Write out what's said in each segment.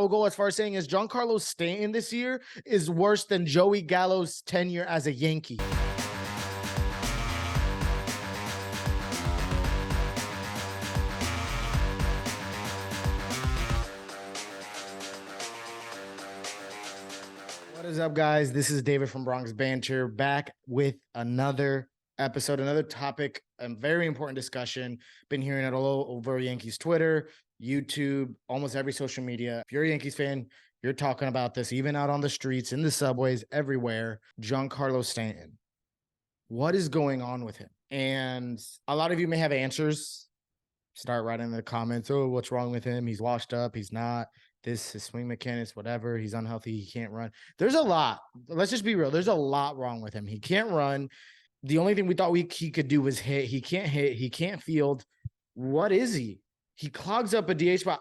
I'll go as far as saying is Giancarlo Stanton this year is worse than Joey Gallo's tenure as a Yankee. What is up, guys? This is David from Bronx Banter, back with another episode, another topic, a very important discussion. Been hearing it all over Yankees Twitter, YouTube, almost every social media. If you're a Yankees fan, you're talking about this, even out on the streets, in the subways, everywhere. Giancarlo Stanton. What is going on with him? And a lot of you may have answers. Start writing in the comments, oh, what's wrong with him? He's washed up. He's not. This, his swing mechanics, whatever. He's unhealthy. He can't run. There's a lot. Let's just be real. There's a lot wrong with him. He can't run. The only thing we thought he could do was hit. He can't hit. He can't field. What is he? He clogs up a DH spot.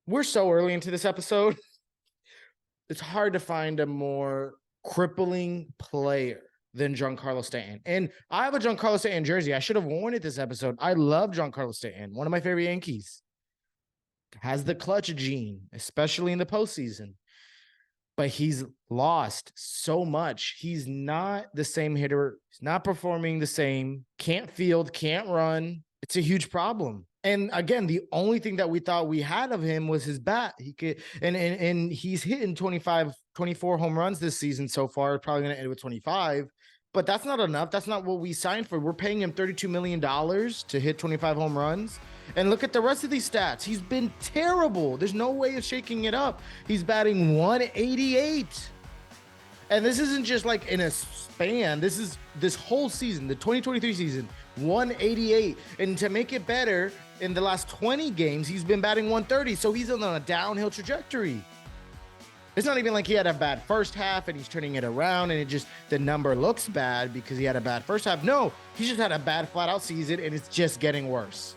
We're so early into this episode. It's hard to find a more crippling player than Giancarlo Stanton. And I have a Giancarlo Stanton jersey. I should have worn it this episode. I love Giancarlo Stanton, one of my favorite Yankees. Has the clutch gene, especially in the postseason. But he's lost so much. He's not the same hitter. He's not performing the same. Can't field, can't run. It's a huge problem. And again, the only thing that we thought we had of him was his bat. He could, and he's hitting 24 home runs this season so far. Probably going to end with 25. But that's not enough. That's not what we signed for. We're paying him $32 million to hit 25 home runs. And look at the rest of these stats. He's been terrible. There's no way of shaking it up. He's batting 188. And this isn't just like in a span. This is this whole season, the 2023 season, 188. And to make it better, in the last 20 games, he's been batting 130. So he's on a downhill trajectory. It's not even like he had a bad first half and he's turning it around and the number looks bad because he had a bad first half. No, he just had a bad flat out season and it's just getting worse.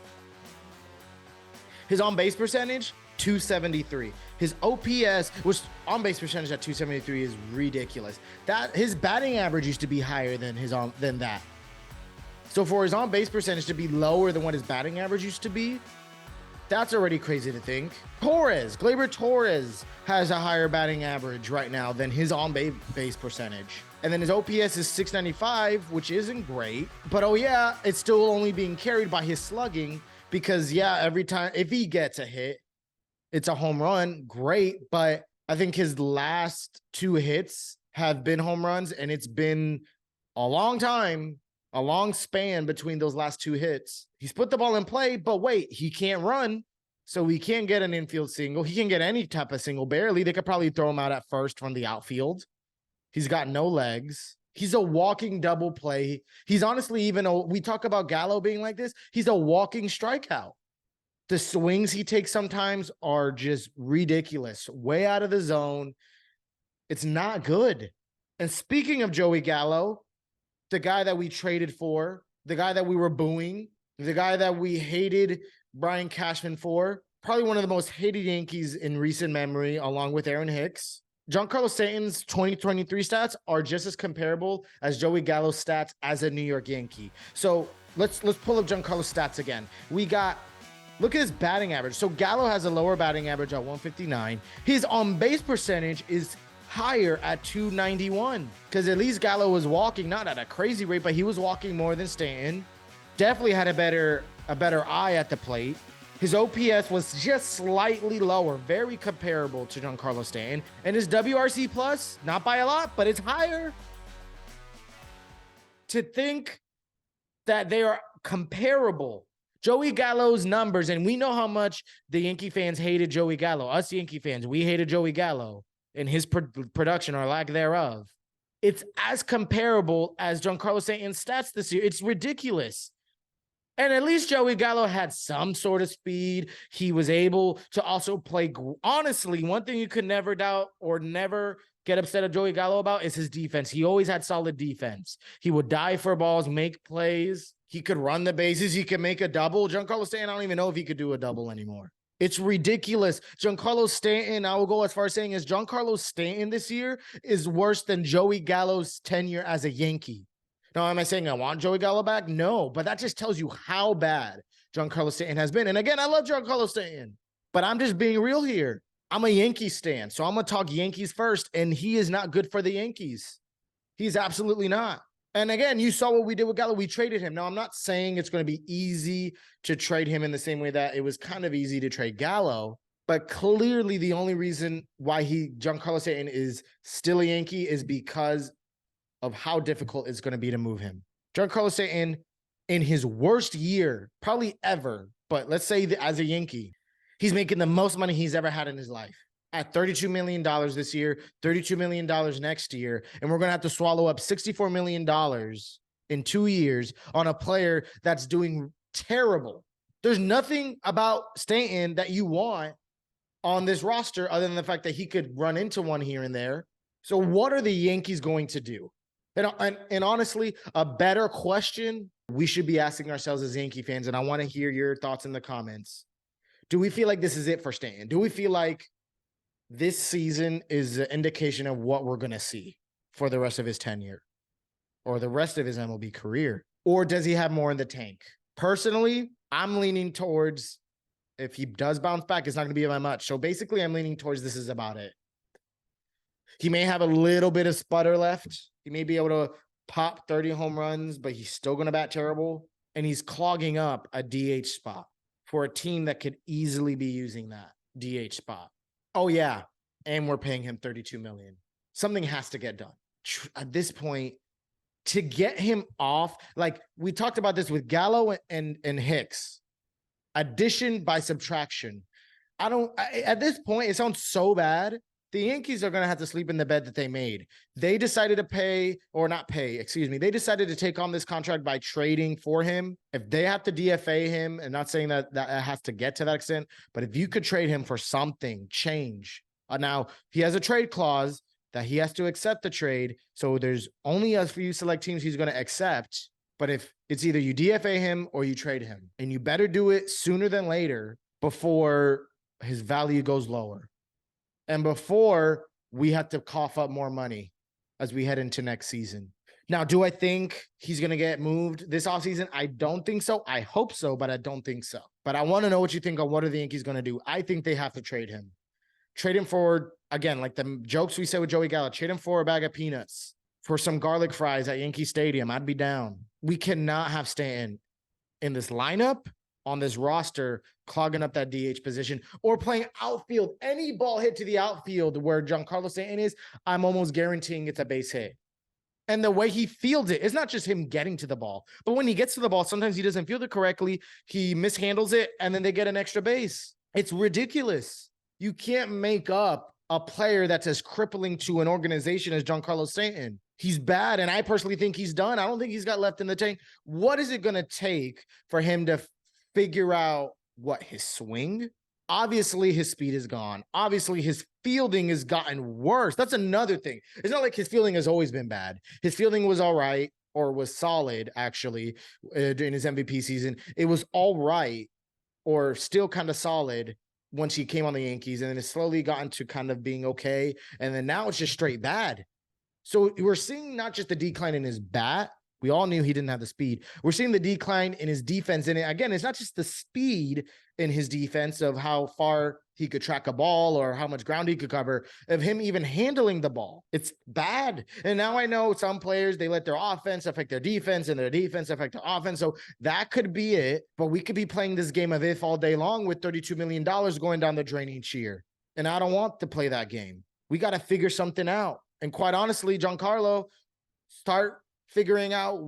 His on-base percentage, 273. His OPS, which on-base percentage at 273 is ridiculous. That his batting average used to be higher than that. So for his on-base percentage to be lower than what his batting average used to be, that's already crazy to think. Gleyber Torres has a higher batting average right now than his on-base percentage. And then his OPS is 695, which isn't great. But oh yeah, it's still only being carried by his slugging because yeah, every time, if he gets a hit, it's a home run, great. But I think his last two hits have been home runs and it's been a long time. A long span between those last two hits. He's put the ball in play, but wait, he can't run. So he can't get an infield single. He can get any type of single, barely. They could probably throw him out at first from the outfield. He's got no legs. He's a walking double play. He's honestly we talk about Gallo being like this. He's a walking strikeout. The swings he takes sometimes are just ridiculous. Way out of the zone. It's not good. And speaking of Joey Gallo, the guy that we traded for, the guy that we were booing, the guy that we hated Brian Cashman for, probably one of the most hated Yankees in recent memory, along with Aaron Hicks. Giancarlo Stanton's 2023 stats are just as comparable as Joey Gallo's stats as a New York Yankee. So let's pull up Giancarlo's stats again. Look at his batting average. So Gallo has a lower batting average at 159. His on-base percentage is higher at 291 because at least Gallo was walking, not at a crazy rate, but he was walking more than Stanton. Definitely had a better eye at the plate. His OPS was just slightly lower, very comparable to Giancarlo Stanton. And his WRC plus, not by a lot, but it's higher. To think that they are comparable. Joey Gallo's numbers, and we know how much the Yankee fans hated Joey Gallo. Us Yankee fans, we hated Joey Gallo and his production or lack thereof. It's as comparable as Giancarlo Stanton's stats this year. It's ridiculous. And at least Joey Gallo had some sort of speed. He was able to also play. Honestly, one thing you could never doubt or never get upset at Joey Gallo about is his defense. He always had solid defense. He would dive for balls, make plays. He could run the bases. He could make a double. Giancarlo Stanton, I don't even know if he could do a double anymore. It's ridiculous. Giancarlo Stanton, I will go as far as saying is Giancarlo Stanton this year is worse than Joey Gallo's tenure as a Yankee. Now, am I saying I want Joey Gallo back? No, but that just tells you how bad Giancarlo Stanton has been. And again, I love Giancarlo Stanton. But I'm just being real here. I'm a Yankees stan, so I'm going to talk Yankees first, and he is not good for the Yankees. He's absolutely not. And again, you saw what we did with Gallo. We traded him. Now, I'm not saying it's going to be easy to trade him in the same way that it was kind of easy to trade Gallo, but clearly the only reason why Giancarlo Stanton is still a Yankee is because of how difficult it's going to be to move him. Giancarlo Stanton, in his worst year, probably ever, but let's say that as a Yankee, he's making the most money he's ever had in his life. At $32 million this year, $32 million next year, and we're going to have to swallow up $64 million in 2 years on a player that's doing terrible. There's nothing about Stanton that you want on this roster other than the fact that he could run into one here and there. So what are the Yankees going to do? And honestly, a better question we should be asking ourselves as Yankee fans, and I want to hear your thoughts in the comments. Do we feel like this is it for Stanton? Do we feel like this season is an indication of what we're going to see for the rest of his tenure or the rest of his MLB career? Or does he have more in the tank? Personally, I'm leaning towards, if he does bounce back, it's not going to be by much. So basically, I'm leaning towards this is about it. He may have a little bit of sputter left. He may be able to pop 30 home runs, but he's still going to bat terrible. And he's clogging up a DH spot for a team that could easily be using that DH spot. Oh, yeah. And we're paying him $32 million. Something has to get done. At this point, to get him off, like we talked about this with Gallo and Hicks, addition by subtraction. At this point, it sounds so bad. The Yankees are going to have to sleep in the bed that they made. They decided to they decided to take on this contract by trading for him. If they have to DFA him, and not saying that has to get to that extent, but if you could trade him for something, change. Now, he has a trade clause that he has to accept the trade. So there's only a few select teams he's going to accept. But if it's either you DFA him or you trade him, and you better do it sooner than later before his value goes lower. And before we have to cough up more money as we head into next season. Now, do I think he's going to get moved this offseason? I don't think so. I hope so, but I don't think so. But I want to know what you think on what are the Yankees going to do. I think they have to trade him. Trade him for, again, like the jokes we said with Joey Gallo, trade him for a bag of peanuts, for some garlic fries at Yankee Stadium. I'd be down. We cannot have Stanton in this lineup, on this roster, clogging up that DH position or playing outfield. Any ball hit to the outfield where Giancarlo Stanton is, I'm almost guaranteeing it's a base hit. And the way he fields it, it's not just him getting to the ball, but when he gets to the ball, sometimes he doesn't field it correctly. He mishandles it, and then they get an extra base. It's ridiculous. You can't make up a player that's as crippling to an organization as Giancarlo Stanton. He's bad, and I personally think he's done. I don't think he's got left in the tank. What is it going to take for him to figure out what his swing? Obviously, his speed is gone. Obviously, his fielding has gotten worse. That's another thing. It's not like his fielding has always been bad. His fielding was all right, or was solid, actually, during his MVP season. It was all right, or still kind of solid once he came on the Yankees, and then it's slowly gotten to kind of being okay. And then now it's just straight bad. So we're seeing not just the decline in his bat. We all knew he didn't have the speed. We're seeing the decline in his defense. And again, it's not just the speed in his defense of how far he could track a ball or how much ground he could cover, of him even handling the ball. It's bad. And now I know some players, they let their offense affect their defense and their defense affect their offense. So that could be it. But we could be playing this game of if all day long with $32 million going down the drain each year. And I don't want to play that game. We got to figure something out. And quite honestly, Giancarlo, start figuring out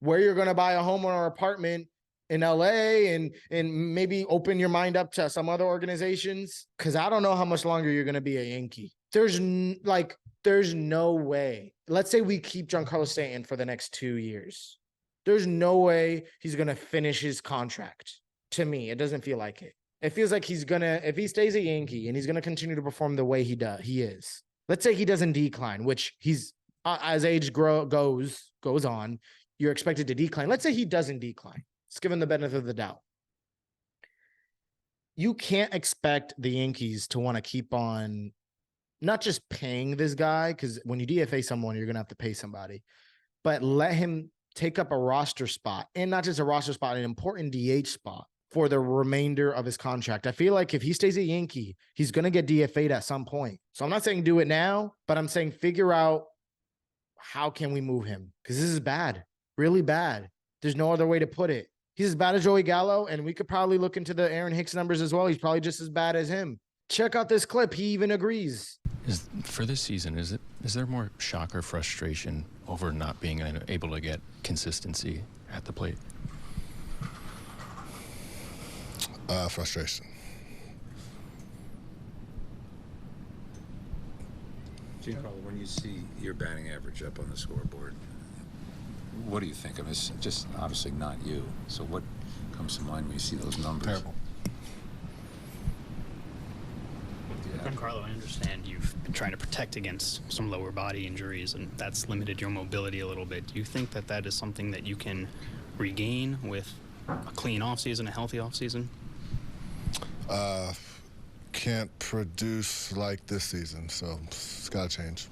where you're going to buy a home or apartment in LA and maybe open your mind up to some other organizations. Cause I don't know how much longer you're going to be a Yankee. There's no way. Let's say we keep Giancarlo Stanton for the next 2 years. There's no way he's going to finish his contract. To me, it doesn't feel like it. It feels like if he stays a Yankee and he's going to continue to perform the way he is. Let's say he doesn't decline, which he's, as age goes on, you're expected to decline. Let's say he doesn't decline. Let's give him the benefit of the doubt. You can't expect the Yankees to want to keep on not just paying this guy, because when you DFA someone, you're going to have to pay somebody, but let him take up a roster spot, and not just a roster spot, an important DH spot for the remainder of his contract. I feel like if he stays a Yankee, he's going to get DFA'd at some point. So I'm not saying do it now, but I'm saying figure out how can we move him? Because this is bad, really bad. There's no other way to put it. He's as bad as Joey Gallo, and we could probably look into the Aaron Hicks numbers as well. He's probably just as bad as him. Check out this clip. He even agrees. For this season, is there more shock or frustration over not being able to get consistency at the plate? Frustration. Giancarlo, when you see your batting average up on the scoreboard, what do you think of? It's just obviously not you. So what comes to mind when you see those numbers? Terrible. Giancarlo, I understand you've been trying to protect against some lower body injuries, and that's limited your mobility a little bit. Do you think that that is something that you can regain with a clean offseason, a healthy offseason? Can't produce like this season, so it's got to change.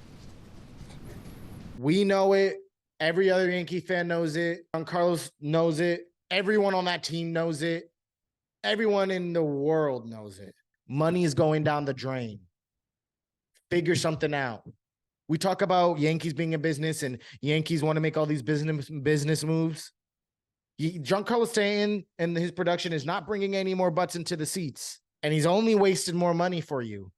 We know it. Every other Yankee fan knows it. Giancarlo knows it. Everyone on that team knows it. Everyone in the world knows it. Money is going down the drain. Figure something out. We talk about Yankees being a business and Yankees want to make all these business moves. Giancarlo Stanton and his production is not bringing any more butts into the seats, and he's only wasted more money for you.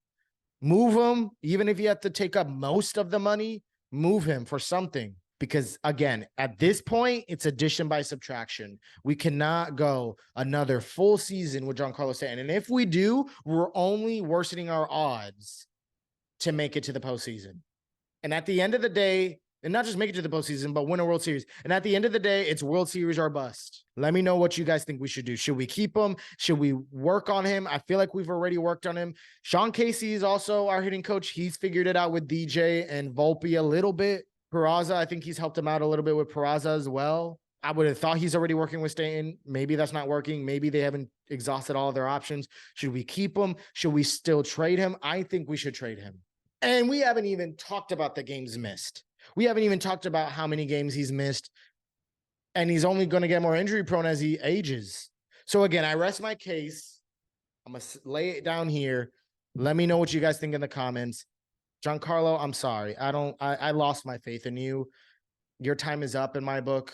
Move him, even if you have to take up most of the money, move him for something. Because again, at this point, it's addition by subtraction. We cannot go another full season with Giancarlo Stanton. And if we do, we're only worsening our odds to make it to the postseason. And at the end of the day, and not just make it to the postseason, but win a World Series. And at the end of the day, it's World Series or bust. Let me know what you guys think we should do. Should we keep him? Should we work on him? I feel like we've already worked on him. Sean Casey is also our hitting coach. He's figured it out with DJ and Volpe a little bit. Peraza, I think he's helped him out a little bit with Peraza as well. I would have thought he's already working with Stanton. Maybe that's not working. Maybe they haven't exhausted all of their options. Should we keep him? Should we still trade him? I think we should trade him. And we haven't even talked about the games missed. We haven't even talked about how many games he's missed. And he's only going to get more injury prone as he ages. So again, I rest my case. I'm going to lay it down here. Let me know what you guys think in the comments. Giancarlo, I'm sorry. I lost my faith in you. Your time is up in my book.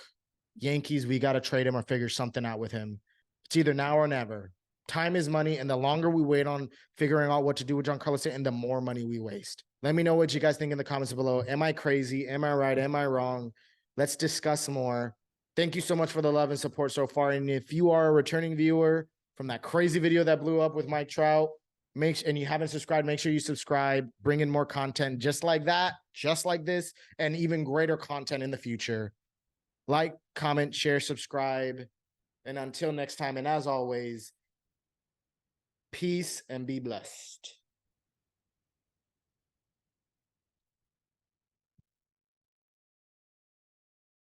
Yankees, we got to trade him or figure something out with him. It's either now or never. Time is money, and the longer we wait on figuring out what to do with Giancarlo Stanton, the more money we waste. Let me know what you guys think in the comments below. Am I crazy? Am I right? Am I wrong? Let's discuss more. Thank you so much for the love and support so far. And if you are a returning viewer from that crazy video that blew up with Mike Trout, and you haven't subscribed, make sure you subscribe. Bring in more content just like that, just like this, and even greater content in the future. Like, comment, share, subscribe. And until next time, and as always, peace and be blessed.